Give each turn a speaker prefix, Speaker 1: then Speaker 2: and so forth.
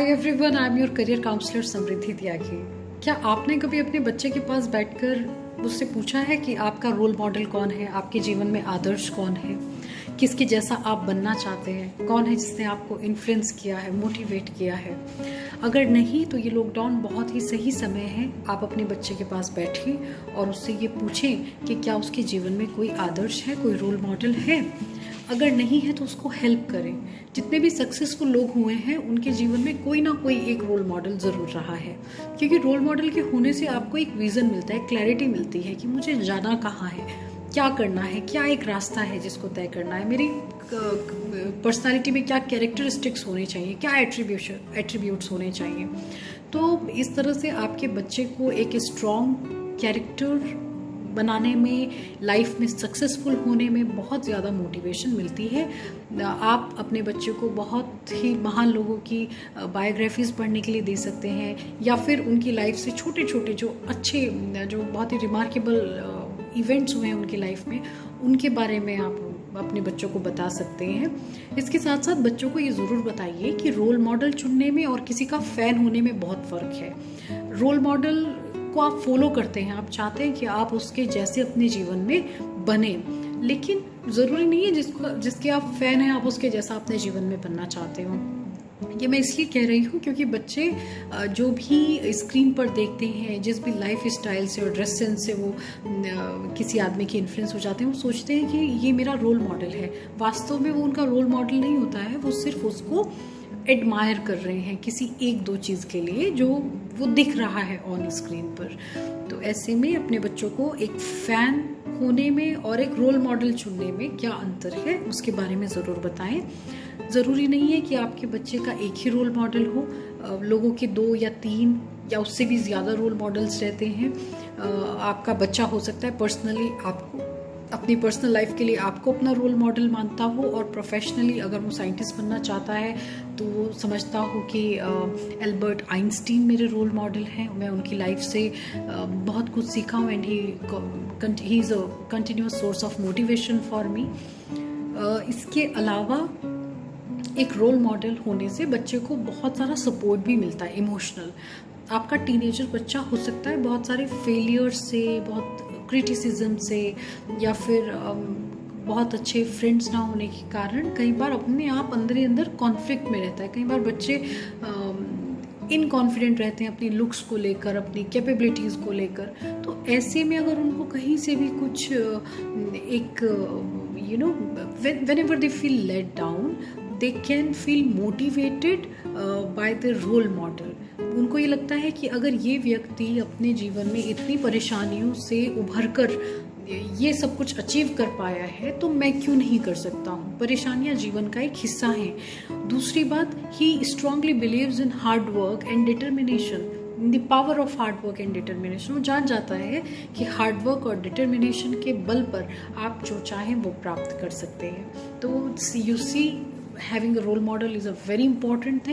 Speaker 1: Hi everyone, I am your career counsellor Samriddhi Tyagi. क्या आपने कभी अपने बच्चे के पास बैठकर उससे पूछा है कि आपका रोल मॉडल कौन है, आपके जीवन में आदर्श कौन है, किसके जैसा आप बनना चाहते हैं, कौन है जिसने आपको इन्फ्लुएंस किया है, मोटिवेट किया है? अगर नहीं तो ये लॉकडाउन बहुत ही सही समय है। आप अपने बच्चे के पास बैठें और उससे ये पूछें कि क्या उसके जीवन में कोई आदर्श है, कोई रोल मॉडल है। अगर नहीं है तो उसको हेल्प करें। जितने भी सक्सेसफुल लोग हुए हैं उनके जीवन में कोई ना कोई एक रोल मॉडल ज़रूर रहा है, क्योंकि रोल मॉडल के होने से आपको एक विज़न मिलता है, क्लैरिटी मिलती है कि मुझे जाना कहाँ है, क्या करना है, क्या एक रास्ता है जिसको तय करना है, मेरी पर्सनालिटी में क्या कैरेक्टरिस्टिक्स होने चाहिए, क्या एट्रीब्यूट्स होने चाहिए। तो इस तरह से आपके बच्चे को एक स्ट्रॉन्ग कैरेक्टर बनाने में, लाइफ में सक्सेसफुल होने में बहुत ज़्यादा मोटिवेशन मिलती है। आप अपने बच्चे को बहुत ही महान लोगों की बायोग्राफीज़ पढ़ने के लिए दे सकते हैं, या फिर उनकी लाइफ से छोटे छोटे जो अच्छे, जो बहुत ही रिमार्केबल इवेंट्स हुए हैं उनकी लाइफ में, उनके बारे में आप अपने बच्चों को बता सकते हैं। इसके साथ साथ बच्चों को ये ज़रूर बताइए कि रोल मॉडल चुनने में और किसी का फ़ैन होने में बहुत फ़र्क है। रोल मॉडल को आप फॉलो करते हैं, आप चाहते हैं कि आप उसके जैसे अपने जीवन में बने, लेकिन ज़रूरी नहीं है जिसके आप फ़ैन हैं आप उसके जैसा अपने जीवन में बनना चाहते हो। ये मैं इसलिए कह रही हूँ क्योंकि बच्चे जो भी स्क्रीन पर देखते हैं, जिस भी लाइफ स्टाइल से और ड्रेस सेंस से वो किसी आदमी के इन्फ्लुएंस हो जाते हैं, वो सोचते हैं कि ये मेरा रोल मॉडल है। वास्तव में वो उनका रोल मॉडल नहीं होता है, वो सिर्फ उसको एडमायर कर रहे हैं किसी एक दो चीज़ के लिए जो वो दिख रहा है ऑन स्क्रीन पर। तो ऐसे में अपने बच्चों को एक फ़ैन होने में और एक रोल मॉडल चुनने में क्या अंतर है उसके बारे में ज़रूर बताएं। ज़रूरी नहीं है कि आपके बच्चे का एक ही रोल मॉडल हो, लोगों के 2 या 3 या उससे भी ज़्यादा रोल मॉडल्स रहते हैं। आपका बच्चा हो सकता है पर्सनली आपको, अपनी पर्सनल लाइफ के लिए आपको अपना रोल मॉडल मानता हो, और प्रोफेशनली अगर वो साइंटिस्ट बनना चाहता है तो वो समझता हो कि एल्बर्ट आइंस्टीन मेरे रोल मॉडल हैं, मैं उनकी लाइफ से बहुत कुछ सीखा हूँ, and he is a continuous source of motivation for me. इसके अलावा एक रोल मॉडल होने से बच्चे को बहुत सारा सपोर्ट भी मिलता है, इमोशनल। आपका टीनेजर बच्चा हो सकता है बहुत सारे फेलियर्स से, बहुत क्रिटिसिज्म से, या फिर बहुत अच्छे फ्रेंड्स ना होने के कारण कई बार अपने आप अंदर ही अंदर कॉन्फ्लिक्ट में रहता है। कई बार बच्चे इनकॉन्फिडेंट रहते हैं अपनी लुक्स को लेकर, अपनी कैपेबिलिटीज़ को लेकर। तो ऐसे में अगर उनको कहीं से भी कुछ एक whenever they feel let down, they can feel motivated by the role model। उनको ये लगता है कि अगर ये व्यक्ति अपने जीवन में इतनी परेशानियों से उभरकर ये सब कुछ अचीव कर पाया है तो मैं क्यों नहीं कर सकता हूँ। परेशानियाँ जीवन का एक हिस्सा हैं। दूसरी बात, he strongly believes in hard work and determination, the power of hard work and determination. वो जान जाता है कि हार्ड वर्क और डिटर्मिनेशन के बल पर आप जो चाहें वो प्राप्त कर सकते हैं। तो you see, having a role model is a very important thing.